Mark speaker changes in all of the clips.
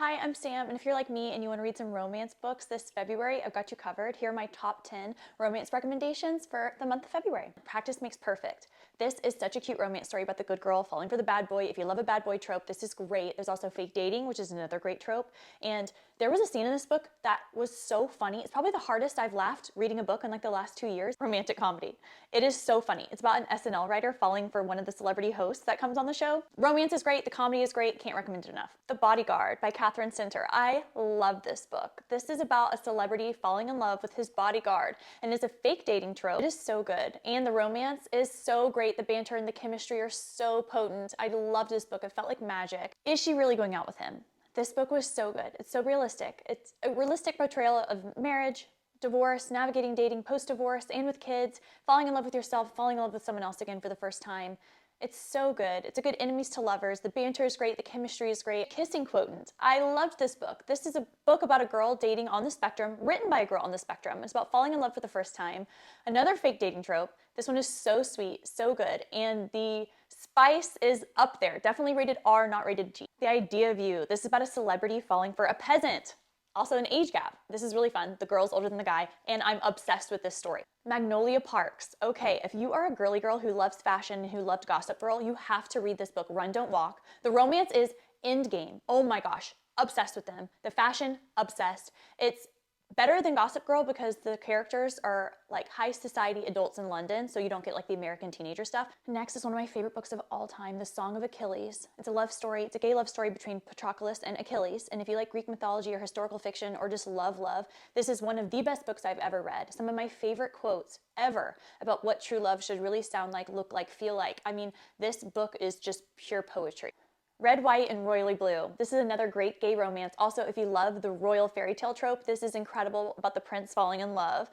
Speaker 1: Hi, I'm Sam, and if you're like me and you want to read some romance books this February, I've got you covered. Here are my top 10 romance recommendations for the month of February. Practice Makes Perfect. This is such a cute romance story about the good girl falling for the bad boy. If you love a bad boy trope, this is great. There's also fake dating, which is another great trope. And there was a scene in this book that was so funny. It's probably the hardest I've laughed reading a book in like the last 2 years. Romantic comedy. It is so funny. It's about an SNL writer falling for one of the celebrity hosts that comes on the show. Romance is great. The comedy is great. Can't recommend it enough. The Bodyguard by Catherine Center. I love this book. This is about a celebrity falling in love with his bodyguard and is a fake dating trope. It is so good. And the romance is so great. The banter and the chemistry are so potent. I loved this book. It felt like magic. Is she really going out with him? This book was so good. It's so realistic. It's a realistic portrayal of marriage, divorce, navigating dating post-divorce and with kids, falling in love with yourself, falling in love with someone else again for the first time. It's so good. It's a good enemies to lovers. The banter is great. The chemistry is great. Kissing quotient. I loved this book. This is a book about a girl dating on the spectrum, written by a girl on the spectrum. It's about falling in love for the first time. Another fake dating trope. This one is so sweet, so good. And the spice is up there. Definitely rated R, not rated G. The Idea of You. This is about a celebrity falling for a peasant. Also an age gap. This is really fun. The girl's older than the guy, and I'm obsessed with this story. Magnolia Parks. Okay, if you are a girly girl who loves fashion and who loved Gossip Girl, you have to read this book, Run, Don't Walk. The romance is endgame. Oh my gosh, obsessed with them. The fashion, obsessed. It's better than Gossip Girl because the characters are like high society adults in London, so you don't get like the American teenager stuff. Next is one of my favorite books of all time, The Song of Achilles. It's a love story. It's a gay love story between Patroclus and Achilles. And if you like Greek mythology or historical fiction or just love, this is one of the best books I've ever read. Some of my favorite quotes ever about what true love should really sound like, look like, feel like. I mean, this book is just pure poetry. Red, White, and Royally Blue. This is another great gay romance. Also, if you love the royal fairy tale trope, this is incredible about the prince falling in love.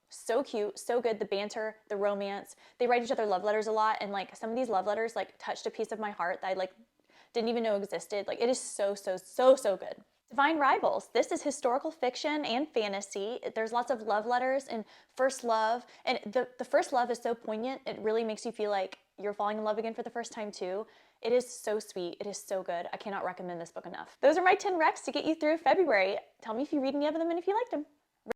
Speaker 1: So cute, so good. The banter, the romance. They write each other love letters a lot, and like some of these love letters like touched a piece of my heart that I like didn't even know existed. Like it is so good. Divine Rivals. This is historical fiction and fantasy. There's lots of love letters and first love, and the first love is so poignant. It really makes you feel like you're falling in love again for the first time too. It is so sweet. It is so good. I cannot recommend this book enough. Those are my 10 recs to get you through February. Tell me if you read any of them and if you liked them.